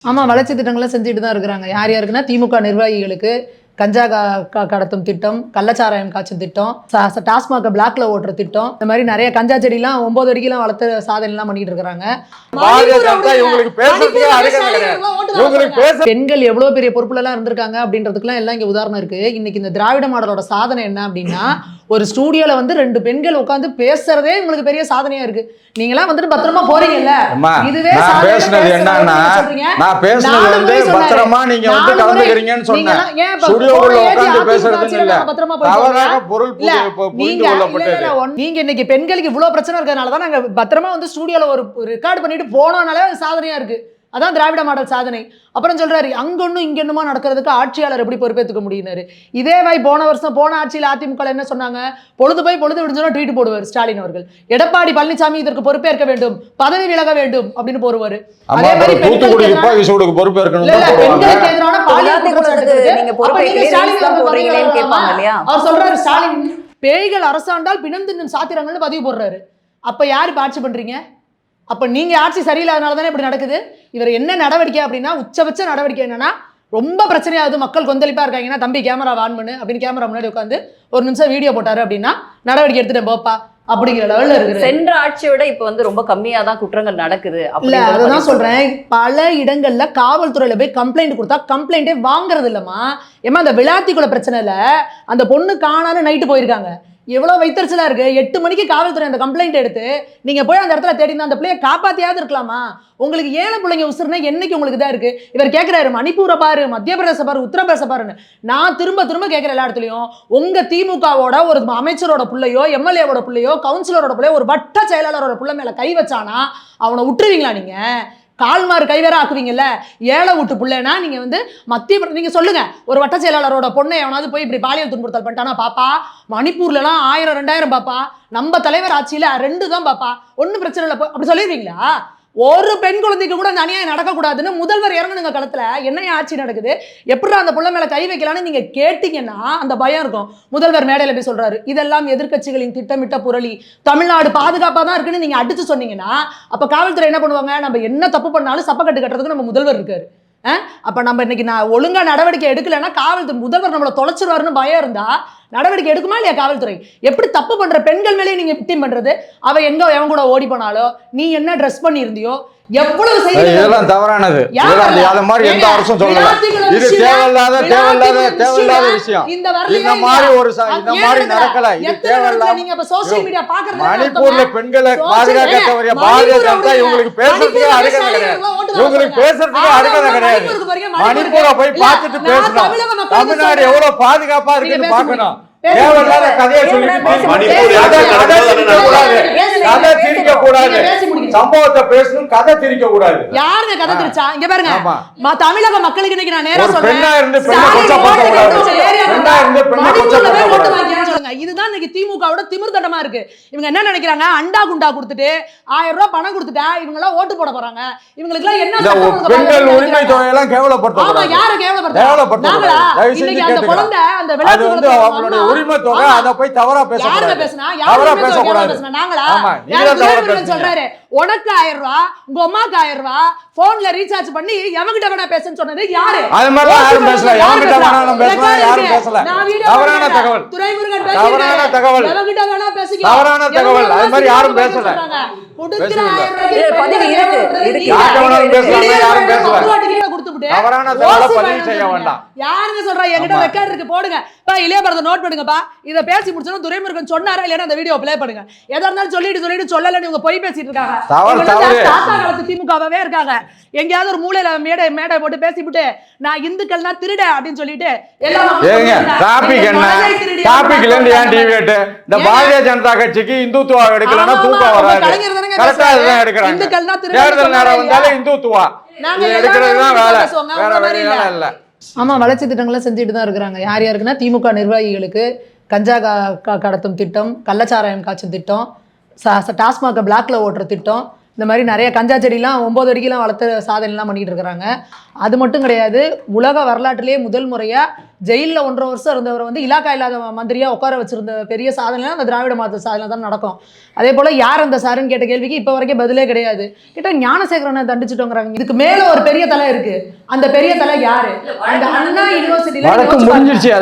ஆமா, வளர்ச்சி திட்டங்கள செஞ்சுட்டு தான் இருக்கிறாங்க. யார் யாருக்குன்னா, திமுக நிர்வாகிகளுக்கு கஞ்சா கடத்தும் திட்டம், கள்ளச்சாராயம் காய்ச்சும் திட்டம், டாஸ்மாக பிளாக்ல ஓட்டுற திட்டம், இந்த மாதிரி நிறைய கஞ்சா செடிலாம் 9 வரைக்கும் வளர்த்த சாதனைலாம் பண்ணிட்டு இருக்காங்க. பெண்கள் எவ்வளவு பெரிய பொறுப்புல எல்லாம் இருந்திருக்காங்க அப்படின்றதுக்குலாம் எல்லாம் இங்க உதாரணம் இருக்கு. இன்னைக்கு இந்த திராவிட மாடலோட சாதனை என்ன அப்படின்னா, ஒரு ஸ்டூடியோல வந்து 2 பெண்கள் உட்கார்ந்து பேசுறதே உங்களுக்கு பெரிய சாதனையா இருக்கு. நீங்கலாம் வந்துட்டு பத்திரமா போறீங்கல்ல, இதுவே நான் பேசுனது என்னன்னா, நான் பேசுனது வந்து பத்திரமா நீங்க வந்து கலந்துக்கிறீங்கன்னு சொன்னேன். ஸ்டுடியோக்குள்ள உட்கார்ந்து பேசுறது இல்ல, தவறாக பொருள் புரிந்து கொள்ளப்பட்டது. நீங்க இன்னைக்கு பெண்களுக்கு இவ்வளவு பிரச்சனை இருக்கறனால தான் நாங்க பத்திரமா வந்து ஸ்டுடியோல ஒரு ரெக்கார்ட் பண்ணிட்டு போனனாலே சாதனையா இருக்கு. அதான் திராவிட மாடல் சாதனை. அப்புறம் சொல்றாரு, அங்கொன்னும் இங்கொன்னுமா நடக்கிறதுக்கு ஆட்சியாளர் எப்படி பொறுப்பேற்றுக்க முடியினாரு. இதே வாய் போன வருஷம் போன ஆட்சியில் அதிமுக என்ன சொன்னாங்க, பொழுது போய் பொழுது விடுஞ்சோன்னா ட்வீட் போடுவார் ஸ்டாலின் அவர்கள். எடப்பாடி பழனிசாமி இதற்கு பொறுப்பேற்க வேண்டும், பதவி விலக வேண்டும் அப்படின்னு போடுவாரு. அதே மாதிரி பெண்களுக்கு எதிரான பாலியல் அவர் சொல்றாரு, ஸ்டாலின் பேய்கள் அரசாண்டால் பிணந்தின்னும் சாத்திரங்கள்னு பதிவு போடுறாரு. அப்ப யாரு ஆட்சி பண்றீங்க? அப்ப நீங்க ஆட்சி சரியில்லாதனால தானே இப்படி நடக்குது. இவர் என்ன நடவடிக்கை அப்படின்னா, உச்சபட்ச நடவடிக்கை என்னன்னா, ரொம்ப பிரச்சனையாகுது, மக்கள் கொந்தளிப்பா இருக்காங்கன்னா, தம்பி கேமரா ஆன் பண்ணு அப்படின்னு கேமரா முன்னாடி உட்காந்து 1 நிமிஷம் வீடியோ போட்டாரு அப்படின்னா, நடவடிக்கை எடுத்துட்டேன் போப்பா அப்படிங்கிற லெவல்ல இருக்கு. சென்ற ஆட்சியை விட இப்ப வந்து ரொம்ப கம்மியா தான் குற்றங்கள் நடக்குது. இல்ல, அதான் சொல்றேன், பல இடங்கள்ல காவல்துறையில போய் கம்ப்ளைண்ட் கொடுத்தா கம்ப்ளைண்டே வாங்குறது இல்லம்மா. ஏமா அந்த விளாத்திக்குள்ள பிரச்சனைல அந்த பொண்ணு காணான்னு நைட்டு போயிருக்காங்க. எவ்வளவு வைத்தறிச்சலா இருக்கு. 8 மணிக்கு காவல்துறை அந்த கம்ப்ளைண்ட் எடுத்து நீங்க போய் அந்த இடத்துல தேடி அந்த பிள்ளைய காப்பாத்தியாவது இருக்கலாமா? உங்களுக்கு ஏழை பிள்ளைங்க உசுறுனா என்னைக்கு உங்களுக்கு தான் இருக்கு. இவர் கேட்கிறாரு, மணிப்பூரை பாரு, மத்திய பிரதேச பாரு, உத்தரப்பிரதேச பாருன்னு. நான் திரும்ப திரும்ப கேட்கிற எல்லா இடத்துலயும், உங்க திமுகவோட ஒரு அமைச்சரோட பிள்ளையோ, எம்எல்ஏவோட பிள்ளையோ, கவுன்சிலரோட பிள்ளையோ, ஒரு வட்ட செயலாளரோட பிள்ளை மேல கை வச்சானா அவனை விட்டுருவீங்களா? நீங்க கால்மாறு கைவேற ஆக்குவீங்கல்ல. ஏழை விட்டு பிள்ளைனா நீங்க வந்து மத்திய நீங்க சொல்லுங்க, ஒரு வட்ட செயலாளரோட பொண்ணை எவனாவது போய் இப்படி பாலியல் துன்புறுத்தல் பண்ணிட்டானா பாப்பா? மணிப்பூர்ல எல்லாம் 1000 2000 பாப்பா. நம்ம தலைவர் ஆட்சியில 2 தான் பாப்பா. ஒன்னும் பிரச்சனை இல்லை அப்படி சொல்லிடுவீங்களா? ஒரு பெண் குழந்தைக்கு கூட அந்த அநியாயம் நடக்கக்கூடாதுன்னு முதல்வர் இறங்கணுங்க களத்துல. என்ன ஆட்சி நடக்குது, எப்படி அந்த புள்ள மேல கை வைக்கலான்னு நீங்க கேட்டீங்கன்னா அந்த பயம் இருக்கும். முதல்வர் மேடையில போய் சொல்றாரு, இதெல்லாம் எதிர்க்கட்சிகளின் திட்டமிட்ட புரளி, தமிழ்நாடு பாதுகாப்பா தான் இருக்குன்னு நீங்க அடிச்சு சொன்னீங்கன்னா, அப்ப காவல்துறை என்ன பண்ணுவாங்க? நம்ம என்ன தப்பு பண்ணாலும் சப்பக்கட்டு கட்டுறதுக்கு நம்ம முதல்வர் இருக்காரு. அப்ப நம்ம இன்னைக்கு நான் ஒழுங்கா நடவடிக்கை எடுக்கலைன்னா காவல்துறை முதல்வர் நம்மளை தொலைச்சிருவாருன்னு பயம் இருந்தா நடவடிக்கை எடுக்குமா இல்லையா காவல்துறை? எப்படி தப்பு பண்ற பெண்கள் மேலேயே நீங்க விக்டிம் பண்றது? அவ எங்க எவன் கூட ஓடி போனாலோ, நீ என்ன ட்ரெஸ் பண்ணி இருந்தியோ, எவ்வளவு இதெல்லாம் தவறானது. அது மாதிரி எந்த அரசும் சொல்லல. இது தேவையில்லாத விஷயம். இந்த மாதிரி ஒரு இந்த மாதிரி நடக்கல. இது தேவையில்லாத. நீங்க இப்ப சோஷியல் மீடியா பாக்குறது, மணிப்பூர்ல பெண்களை பாதுகாக்க தவறிய பாரதிய ஜனதா இவங்களுக்கு பேசுறதுக்கு அருகதை கிடையாது. இவங்களுக்கு பேசுறதுக்கு அருகதை கிடையாது. மணிப்பூரை போய் பார்த்துட்டு பேசணும். தமிழ்நாடு எவ்வளவு பாதுகாப்பா இருக்குன்னு பார்க்கணும். தேவையில்லாத கதையை கதை திரிக்க கூடாது. சம்பவத்தை பேசணும், கதை திரிக்க கூடாது. யாருங்க கதை திரிச்சா? இங்க பாருங்க, தமிழக மக்களுக்கு இன்னைக்கு நான் நேரா சொல்றேன், பெண்ணா இருந்து பெண்ணை கொச்சப்படுத்த கூடாது. இதுதான் இன்னைக்கு திமுகவோட திமிர்தட்டமா இருக்கு. இவங்க என்ன நினைக்கிறாங்க, அண்டா குண்டா கொடுத்துட்டு 1000 ரூபாய் பணம் கொடுத்துட்டா இவங்க எல்லாம் ஓட்டு போட போறாங்க. இவங்களுக்கு எல்லாம் என்ன பெண்கள் உரிமை தொகையெல்லாம் கேவலப்படுத்த கூடாது. யாரை கேவலப்படுத்த? இன்னைக்கு அந்த குழந்தை அந்த விளையாட்டு அவங்களுடைய உரிமை தொகை, அதை போய் தவறா பேசக்கூடாது. சொல்றாரு, உனக்கு 1000 ரூபாய், உங்க அம்மாக்கு 1000 ரூபாய், போன்ல ரீசார்ஜ் பண்ணி எவங்கிட்ட வேணா பேசுன்னு சொன்னது யாரு? அது மாதிரி யாரும் பேசல. எவங்கிட்ட வேணாலும் பேசலாம், யாரும் பேசல. தவறான தகவல், துரைமுருகன் தவறான தகவல், எவங்கிட்ட வேணா பேசுங்க, தவறான தகவல். அது மாதிரி யாரும் பேசல. பதிவு இருக்கு, யாரும் பேசல. தவறான தகவலை பதிவு செய்ய வேண்டாம். யாருங்க சொல்றா? என்கிட்ட ரெக்கார்ட் இருக்கு, போடுங்க. இளைய பரத நோட் பண்ணுங்கப்பா. இத பேசி முடிச்சோம் துரைமுருகன் சொன்னாரா இல்லையா அந்த வீடியோ ப்ளே பண்ணுங்க. எதா இருந்தாலும் சொல்லிட்டு சொல்லல, இவங்க போய் பேசிட்டு இருக்காங்க. தாத்தா காலத்து திமுகவே இருக்காங்க. எங்கயாவது ஒரு மூலையில மேடை போட்டு பேசிவிட்டு நான் இந்துக்கள்னா திருட அப்படின்னு சொல்லிட்டு இந்த பாரதிய ஜனதா கட்சிக்கு இந்துத்துவா எடுக்கலன்னா தூக்கம் வராது. கரெக்டா அதுதான் எடுக்கிறாங்க. இந்துக்கள்னா தேர்தல் நேரம் வந்தாலே இந்துத்துவா எடுக்கிறதுதான் வேலை, வேற வேலை இல்ல. ஆமா, வளர்ச்சி திட்டங்களை செஞ்சுட்டு தான் இருக்கிறாங்க. யார் யாருக்குன்னா, திமுக நிர்வாகிகளுக்கு கஞ்சா கடத்தும் திட்டம், கள்ளச்சாராயம் காய்ச்சும் திட்டம், டாஸ்மாக பிளாக்ல ஓட்டுற திட்டம், இந்த மாதிரி நிறைய கஞ்சா செடிலாம் 9 வரைக்கும் வளர்த்த சாதனைலாம் பண்ணிட்டு இருக்கிறாங்க. அது மட்டும் கிடையாது, உலக வரலாற்றிலேயே முதல் முறையா ஜெயிலில் 1.5 வருஷம் இருந்தவர் வந்து இலாக்கா இல்லாத மந்திரியா உட்கார வச்சிருந்த பெரிய சாதனை அந்த திராவிட மாதர் சாதனை தான் நடக்கும். அதே போல யார் அந்த சாருன்னு கேட்ட கேள்விக்கு இப்போ வரைக்கும் பதிலே கிடையாது. கிட்ட ஞானசேகரனை தண்டிச்சுட்டோங்கிறாங்க. இதுக்கு மேல ஒரு பெரிய தலை இருக்கு. அந்த பெரிய தலை யாரு? அந்த அண்ணா யூனிவர்சிட்டியில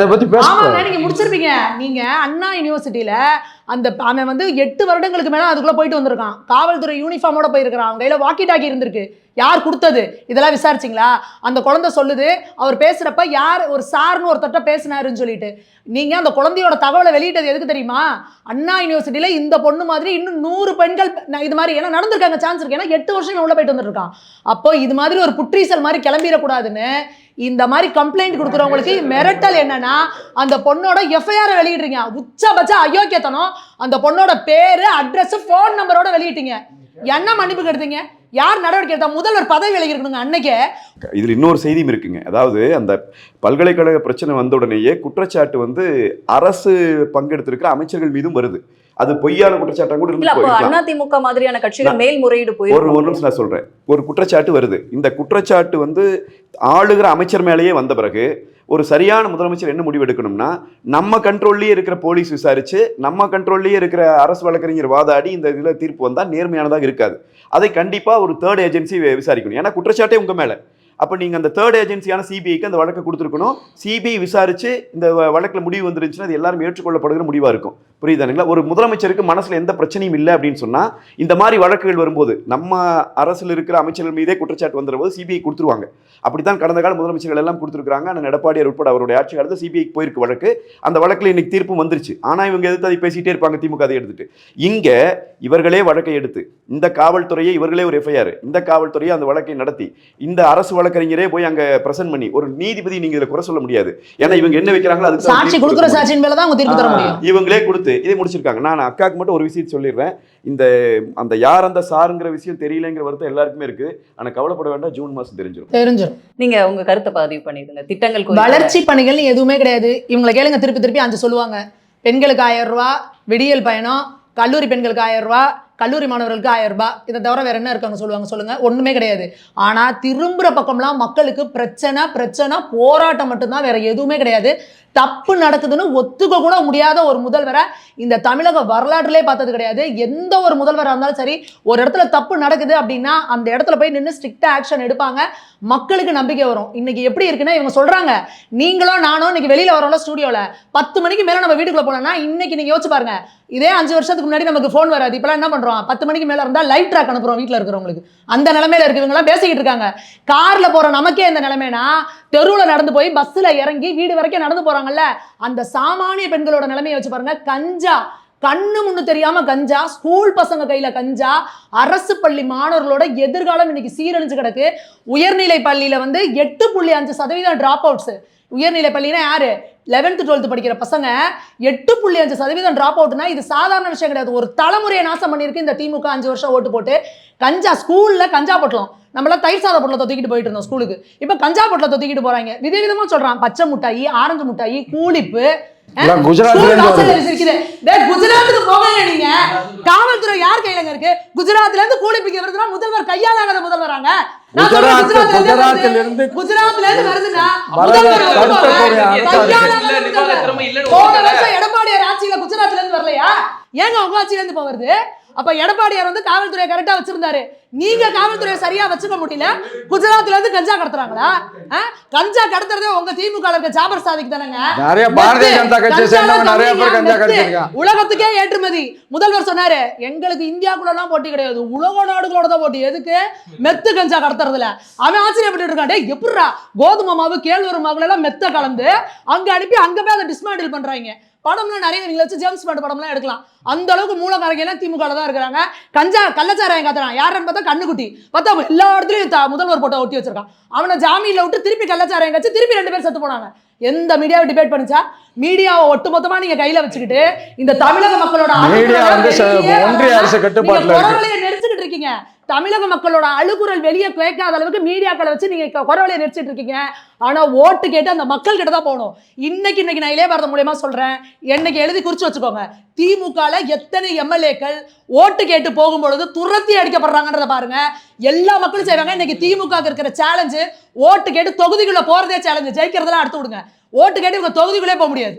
நீங்க முடிச்சிருப்பீங்க. நீங்க அண்ணா யூனிவர்சிட்டியில அந்த அவன் வந்து 8 வருடங்களுக்கு மேல அதுக்குள்ள போயிட்டு வந்திருக்கான். காவல்துறை யூனிஃபார்மோட போயிருக்கிறான். அவங்க கையில வாக்கி டாக்கி இருந்திருக்கு. யார் கொடுத்தது? இதெல்லாம் விசாரிச்சிங்களா? அந்த குழந்தை சொல்லுது அவர் பேசுறப்ப யார் ஒரு சார்னு ஒரு தட்ட பேசினாருன்னு சொல்லிட்டு. நீங்க அந்த குழந்தையோட தகவலை வெளியிட்டது எதுக்கு தெரியுமா? அண்ணா யூனிவர்சிட்டியில இந்த பொண்ணு மாதிரி இன்னும் 100 பெண்கள் இது மாதிரி ஏன்னா நடந்திருக்காங்க, சான்ஸ் இருக்கு. ஏன்னா 8 வருஷம் உள்ள போயிட்டு வந்துருக்கான். அப்போ இது மாதிரி ஒரு புற்றீசல் மாதிரி கிளம்பிடக்கூடாதுன்னு இந்த மாதிரி கம்ப்ளைண்ட் கொடுக்குறவங்களுக்கு மிரட்டல் என்னன்னா, அந்த பொண்ணோட எஃப்ஐஆர் வெளியிடுறீங்க. உச்சபட்ச அயோக்கியத்தனம். அந்த பொண்ணோட பேரு, அட்ரஸ், போன் நம்பரோட வெளியிட்டீங்க. என்ன மன்னிப்பு கெடுத்தீங்க? யார் நடவடிக்கை எடுத்தா? முதல்வர் பதவி விலகி இருக்கணுங்க அன்னைக்கே. இதுல இன்னொரு செய்தியும் இருக்குங்க. அதாவது அந்த பல்கலைக்கழக பிரச்சனை வந்த உடனேயே குற்றச்சாட்டு வந்து அரசு பங்கெடுத்திருக்கிற அமைச்சர்கள் மீதும் வருது. அது பொய்யான குற்றச்சாட்டா கூட இருந்து அதிமுக மாதிரியான கட்சிகள் மேல்முறையீடு போய் ஒரு நிமிஷம் நான் சொல்றேன். ஒரு குற்றச்சாட்டு வருது. இந்த குற்றச்சாட்டு வந்து ஆளுகிற அமைச்சர் மேலேயே வந்த பிறகு ஒரு சரியான முதலமைச்சர் என்ன முடிவு எடுக்கணும்னா, நம்ம கண்ட்ரோல்லேயே இருக்கிற போலீஸ் விசாரிச்சு, நம்ம கண்ட்ரோல்லேயே இருக்கிற அரசு வழக்கறிஞர் வாதாடி இந்த இதில் தீர்ப்பு வந்தால் நேர்மையானதாக இருக்காது. அதை கண்டிப்பாக ஒரு தேர்ட் ஏஜென்சி விசாரிக்கணும். ஏன்னா குற்றச்சாட்டே உங்கள் மேலே. அப்போ நீங்கள் அந்த தேர்ட் ஏஜென்சியான சிபிஐக்கு அந்த வழக்கை கொடுத்துருக்கணும். சிபிஐ விசாரித்து இந்த வழக்கில் முடிவு வந்துருந்துச்சுன்னா அது எல்லாரும் ஏற்றுக்கொள்ளப்படுகிற முடிவாக இருக்கும். புரியுதானுங்களா? ஒரு முதலமைச்சருக்கு மனசில் எந்த பிரச்சனையும் இல்லை அப்படின்னு சொன்னால் இந்த மாதிரி வழக்குகள் வரும்போது நம்ம அரசில் இருக்கிற அமைச்சர்கள் மீதே குற்றச்சாட்டு வந்துடும் போது சிபிஐ கொடுத்துருவாங்க. அப்படித்தான் கடந்த கால முதலமைச்சர்கள் எல்லாம் கொடுத்துருக்காங்க. ஆனால் எடப்பாடியார் உட்பட அவருடைய ஆட்சி காலத்தில் சிபிஐக்கு போயிருக்கு வழக்கு. அந்த வழக்கில் இன்னைக்கு தீர்ப்பு வந்துருச்சு. ஆனால் இவங்க எதிர்த்து அதை பேசிகிட்டே இருப்பாங்க, திமுக அதை எடுத்துட்டு. இங்கே இவர்களே வழக்கை எடுத்து இந்த காவல்துறையை இவர்களே ஒரு எஃப்ஐஆர், இந்த காவல்துறையை அந்த வழக்கை நடத்தி இந்த அரசு வழக்கறிஞரே போய் அங்க பிரசன்ட் பண்ணி ஒரு நீதிபதி நீங்க இதுல குறை சொல்ல முடியாது. ஏன்னா இவங்க என்ன வைக்கிறாங்களோ அதுக்கு சாட்சி கொடுக்குற சாட்சியின் மேல தான் அவங்க தீர்ப்பு தர முடியும். இவங்களே கொடுத்து இதை முடிச்சிருக்காங்க. நான் அக்காக்கு மட்டும் ஒரு விஷயம் சொல்லிடுறேன். இந்த அந்த யார் அந்த சாருங்கிற விஷயம் தெரியலங்கிற வருத்தம் எல்லாருக்குமே இருக்கு. ஆனா கவலைப்பட வேண்டாம், ஜூன் மாசம் தெரிஞ்சிடும். நீங்க உங்க கருத்தை பதிவு பண்ணிடுங்க. திட்டங்கள் வளர்ச்சி பணிகள் எதுவுமே கிடையாது. இவங்களை கேளுங்க, திருப்பி 5 சொல்லுவாங்க. பெண்களுக்கு 1000 ரூபாய் விடியல் பயணம், கல்லூரி பெண்களுக்கு 1000 ரூபாய், கல்லூரி மாணவர்களுக்கு 1000 ரூபாய். இதை தவிர வேற என்ன இருக்காங்க சொல்லுங்க. ஒண்ணுமே கிடையாது. ஆனா திரும்புற பக்கம்லாம் மக்களுக்கு பிரச்சனை போராட்டம் மட்டும்தான், வேற எதுவுமே கிடையாது. தப்பு நடக்குதுன்னு ஒத்துக்க கூட முடியாத ஒரு முதல்வரை இந்த தமிழக வரலாற்றிலே பார்த்தது கிடையாது. எந்த ஒரு முதல்வராக இருந்தாலும் சரி, ஒரு இடத்துல தப்பு நடக்குது அப்படின்னா அந்த இடத்துல போய் நின்று ஸ்ட்ரிக்டா ஆக்ஷன் எடுப்பாங்க. மக்களுக்கு நம்பிக்கை வரும். இன்னைக்கு எப்படி இருக்குன்னா, இவங்க சொல்றாங்க நீங்களும் நானும் இன்னைக்கு வெளியில வரோம்ல ஸ்டூடியோல 10 மணிக்கு மேல நம்ம வீட்டுக்குள்ள போனோம்னா, இன்னைக்கு நீங்க யோசிச்சு பாருங்க. இதே 5 வருஷத்துக்கு முன்னாடி நமக்கு போன் வராது. இப்பெல்லாம் என்ன பண்றோம்? 10 மணிக்கு மேல இருந்தா லைவ் ட்ராக் அனுப்புறோம் வீட்டுல இருக்கிறவங்களுக்கு. அந்த நிலைமையில இருக்கு. இவங்க எல்லாம் பேசிக்கிட்டு இருக்காங்க. கார்ல போற நமக்கே இந்த நிலைமைனா, தெருவுல நடந்து போய் பஸ்ல இறங்கி வீடு வரைக்கும் நடந்து போறாங்கல்ல, அந்த சாமானிய பெண்களோட நிலைமையை வச்சு பாருங்க. கஞ்சா கண்ணு முன்னு தெரியாம கஞ்சா, ஸ்கூல் பசங்க கையில கஞ்சா, அரசு பள்ளி மாணவர்களோட எதிர்காலம் இன்னைக்கு சீரழிஞ்சு கிடக்கு. உயர்நிலை பள்ளியில வந்து 8.5% டிராப் அவுட்ஸ். உயர்நிலை பள்ளினா யாரு? 11th 12th படிக்கிற பசங்க 8.5% டிராப் அவுட்னா இது சாதாரண விஷயம் கிடையாது. ஒரு தலைமுறையை நாசம் பண்ணியிருக்கு இந்த திமுக 5 வருஷம் ஓட்டு போட்டு. கஞ்சா ஸ்கூல்ல கஞ்சா பொட்டலம், நம்மளாம் தயிர் சாத பொட்டலத்தை தூக்கிட்டு போயிட்டு இருந்தோம் ஸ்கூலுக்கு. இப்ப கஞ்சா பொட்டலத்தை தூக்கிட்டு போறாங்க. விதவிதமா சொல்றான். பச்சை முட்டாயி, ஆரஞ்சு முட்டாயி, கூலிப்பு. குஜராத்துக்கு போவாங்க நீங்க. காவல்துறை யார் கையிலங்க இருக்கு? குஜராத்ல இருந்து கூலிப்பிக்க வருதுன்னா முதல்வர் கையாளாத முதல்வராங்க. குஜராத்ல இருந்து வருதுன்னா எடப்பாடியார் ஆட்சியில குஜராத்ல இருந்து வரலையா? ஏங்க உங்க ஆட்சியில இருந்து போவது? அப்ப எடப்பாடியார் வந்து காவல்துறையை கரெக்டா வச்சிருந்தாரு. நீங்க காவல்துறையை சரியா வச்சுக்க முடியல. குஜராத்ல இருந்து கஞ்சா கடத்துறாங்களா? கஞ்சா கடத்துறதே உங்க திமுக இருக்க ஜாபர் சாதிக்கு தானங்க. நிறைய பாரதிய ஜனதா கட்சி சேர்ந்தவங்க நிறைய பேர் கஞ்சா கடத்திருக்காங்க. உலகத்துக்கே ஏற்றுமதி. முதல்வர் சொன்னாரு, எங்களுக்கு இந்தியாக்குள்ள எல்லாம் போட்டி கிடையாது, உலக நாடுகளோட தான் போட்டி. எதுக்கு? மெத்து கஞ்சா கடத்துறதுல. அவன் ஆச்சரியப்பட்டு இருக்கான். டேய் எப்படிரா கோதுமை மாவு கேழ்வரகு மாவுல எல்லாம் மெத்த கலந்து அங்க அனுப்பி அங்க போய் அதை டிஸ்மேண்டில் பண்றாங்க. படம்லாம் நிறைய நீங்க வச்சு ஜேம்ஸ் பாண்ட் படம்லாம் எடுக்கலாம். அந்த அளவுக்கு மூலக்காரங்க எல்லாம் திமுக தான் இருக்கிறாங்க. கஞ்சா கள்ளச்சாராயம் காத்துறான். யாருன்னு பார்த்தா கண்ணுக்குட்டி. பார்த்தா எல்லா இடத்துலயும் முதல்வர் போட்டோ ஒட்டி வச்சிருக்கான். அவனை ஜாமீன்ல விட்டு திருப்பி கள்ளச்சாராயம் கட்சி திருப்பி 2 பேர் செத்து போனாங்க. எந்த மீடியாவை டிபேட் பண்ணிச்சா? மீடியாவை ஒட்டுமொத்தமா நீங்க கையில வச்சுக்கிட்டு இந்த தமிழக மக்களோட ஒன்றிய அரசு கட்டுப்பாட்டுல நெரிச்சுக்கிட்டு இருக்கீங்க. தமிழக மக்களோட அழுகுரல் வெளியே கேட்காத அளவுக்கு மீடியாக்களை வச்சு நீங்க குரவலையை நெரிச்சிட்டு இருக்கீங்க. ஆனா ஓட்டு கேட்டு அந்த மக்கள் கிட்ட தான் போகணும். இன்னைக்கு நான் இளைய பாரதம் மூலமா சொல்றேன், என்னைக்கு எழுதி குறிச்சு வச்சுக்கோங்க. திமுகல எத்தனை எம்எல்ஏக்கள் ஓட்டு கேட்டு போகும்பொழுது துரத்தி அடிக்கப்படுறாங்கன்றத பாருங்க. எல்லா மக்களும் செய்வாங்க. இன்னைக்கு திமுக இருக்கிற சேலஞ்சு ஓட்டு கேட்டு தொகுதிக்குள்ள போறதே சேலஞ்சு. ஜெயிக்கிறதெல்லாம் அடுத்து விடுங்க. ஓட்டு கேட்டு இவங்க தொகுதிக்குள்ளே போக முடியாது.